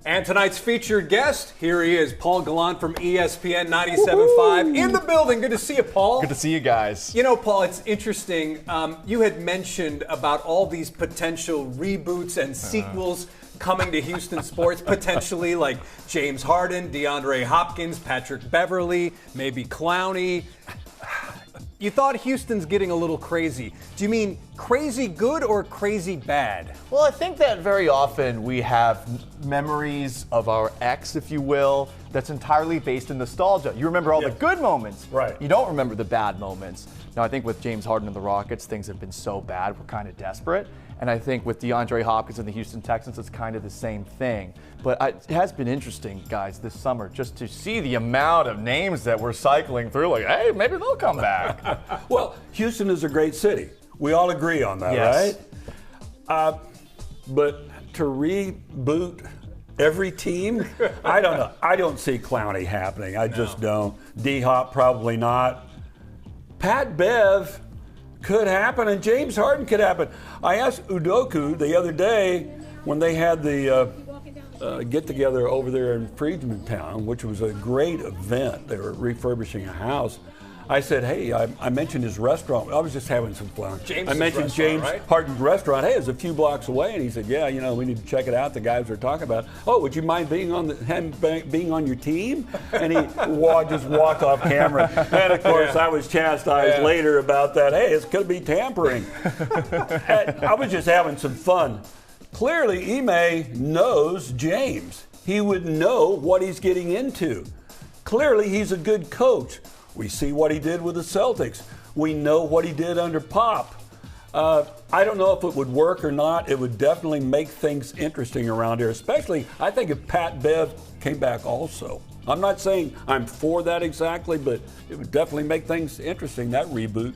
And tonight's featured guest, here he is, Paul Gallant from ESPN 97.5 in the building. Good to see you, Paul. Good to see you guys. You know, Paul, it's interesting. You had mentioned about all these potential reboots and sequels coming to Houston sports, potentially like James Harden, DeAndre Hopkins, Patrick Beverley, maybe Clowney. You thought Houston's getting a little crazy. Do you mean crazy good or crazy bad? Well, I think that very often we have memories of our ex, if you will, that's entirely based in nostalgia. You remember all the good moments. Right. You don't remember the bad moments. Now, I think with James Harden and the Rockets, things have been so bad, we're kind of desperate. And I think with DeAndre Hopkins and the Houston Texans, it's kind of the same thing. But it has been interesting, guys, this summer, just to see the amount of names that we're cycling through. Like, hey, maybe they'll come back. Well, Houston is a great city. We all agree on that, Yes. right? But to reboot every team, I don't know. I don't see Clowney happening. I just don't. D-Hop, probably not. Pat Bev could happen, and James Harden could happen. I asked Udoka the other day when they had the get-together over there in Freedmantown, which was a great event. They were refurbishing a house. I said, hey, I mentioned his restaurant. I was just having some fun. James's I mentioned restaurant, James right? Harden's restaurant. Hey, it's a few blocks away. And he said, yeah, you know, we need to check it out. The guys are talking about it. Oh, would you mind being on being on your team? And he just walked off camera. And, of course, I was chastised later about that. Hey, it's going to be tampering. And I was just having some fun. Clearly, Ime knows James. He would know what he's getting into. Clearly, he's a good coach. We see what he did with the Celtics. We know what he did under Pop. I don't know if it would work or not. It would definitely make things interesting around here, especially, I think, if Pat Bev came back also. I'm not saying I'm for that exactly, but it would definitely make things interesting, that reboot.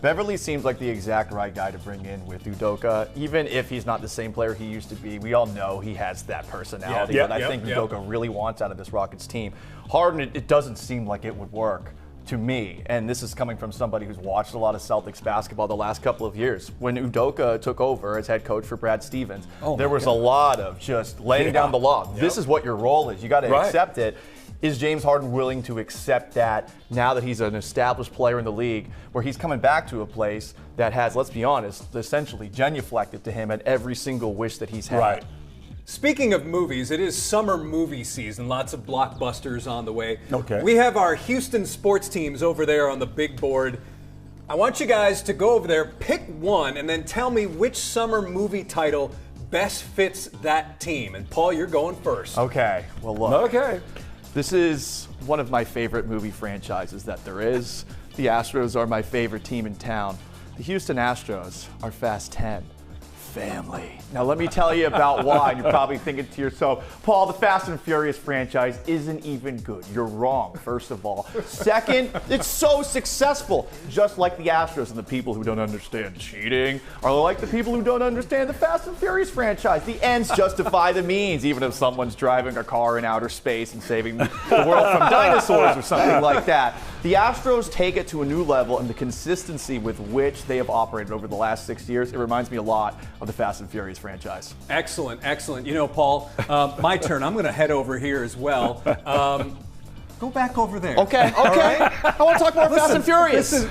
Beverly seems like the exact right guy to bring in with Udoka, even if he's not the same player he used to be. We all know he has that personality, but I think Udoka really wants out of this Rockets team. Harden, it doesn't seem like it would work to me, and this is coming from somebody who's watched a lot of Celtics basketball the last couple of years. When Udoka took over as head coach for Brad Stevens, there was a lot of just laying down the law. This is what your role is. You got to accept it. Is James Harden willing to accept that now that he's an established player in the league, where he's coming back to a place that has, let's be honest, essentially genuflected to him at every single wish that he's had? Right. Speaking of movies, it is summer movie season. Lots of blockbusters on the way. Okay. We have our Houston sports teams over there on the big board. I want you guys to go over there, pick one, and then tell me which summer movie title best fits that team. And Paul, you're going first. Okay. Well, look. Okay. This is one of my favorite movie franchises that there is. The Astros are my favorite team in town. The Houston Astros are Fast 10. Family. Now let me tell you about why. You're probably thinking to yourself, Paul, the Fast and Furious franchise isn't even good. You're wrong, first of all. Second, it's so successful. Just like the Astros, and the people who don't understand cheating are like the people who don't understand the Fast and Furious franchise. The ends justify the means, even if someone's driving a car in outer space and saving the world from dinosaurs or something like that. The Astros take it to a new level, and the consistency with which they have operated over the last 6 years, it reminds me a lot of the Fast and Furious franchise. Excellent, excellent. You know, Paul, my turn. I'm going to head over here as well. Go back over there. Okay. Right? I want to talk more Fast and Furious.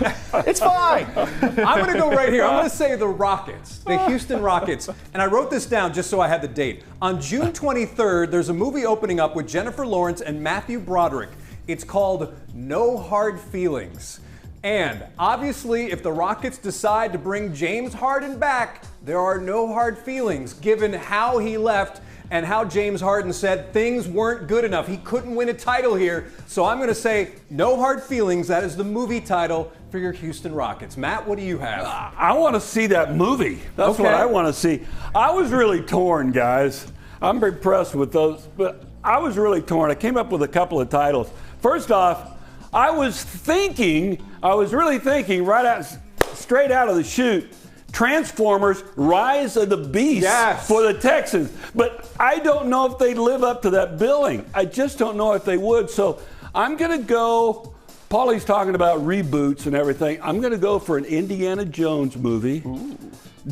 It's fine. I'm going to go right here. I'm going to say the Rockets, the Houston Rockets. And I wrote this down just so I had the date. On June 23rd, there's a movie opening up with Jennifer Lawrence and Matthew Broderick. It's called No Hard Feelings. And obviously, if the Rockets decide to bring James Harden back, there are no hard feelings, given how he left and how James Harden said things weren't good enough. He couldn't win a title here. So I'm going to say No Hard Feelings. That is the movie title for your Houston Rockets. Matt, what do you have? I want to see that movie. That's what I want to see. I was really torn, guys. I'm impressed with those, but I was really torn. I came up with a couple of titles. First off, I was really thinking straight out of the chute, Transformers Rise of the Beast for the Texans. But I don't know if they'd live up to that billing. I just don't know if they would. So I'm going to go, Paulie's talking about reboots and everything. I'm going to go for an Indiana Jones movie.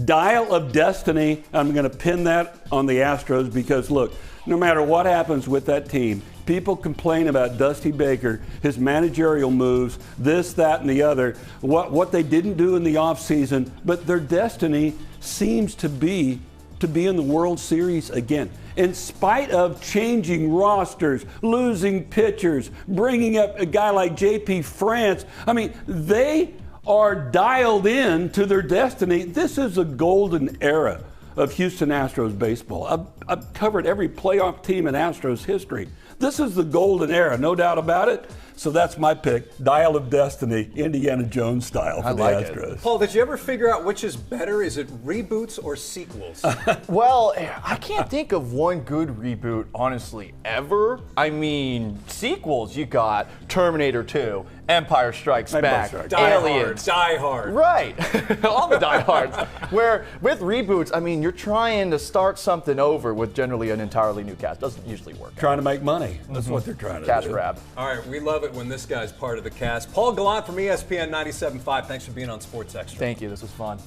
Dial of Destiny. I'm going to pin that on the Astros because, look, no matter what happens with that team, people complain about Dusty Baker, his managerial moves, this, that, and the other, what they didn't do in the offseason, but their destiny seems to be in the World Series again. In spite of changing rosters, losing pitchers, bringing up a guy like J.P. France, I mean, they are dialed in to their destiny. This is a golden era of Houston Astros baseball. I've covered every playoff team in Astros history. This is the golden era, no doubt about it. So that's my pick, Dial of Destiny, Indiana Jones style for the Astros. Paul, did you ever figure out which is better? Is it reboots or sequels? Well, I can't think of one good reboot, honestly, ever. I mean, sequels, you got Terminator 2, Empire Strikes Back, Aliens. Die Hard. Right. All the diehards. Where with reboots, I mean, you're trying to start something over with generally an entirely new cast. Doesn't usually work. Trying to make money. That's what they're trying to do. Cash grab. All right, we love it when this guy's part of the cast. Paul Gallant from ESPN 97.5. Thanks for being on Sports Extra. Thank you. This was fun.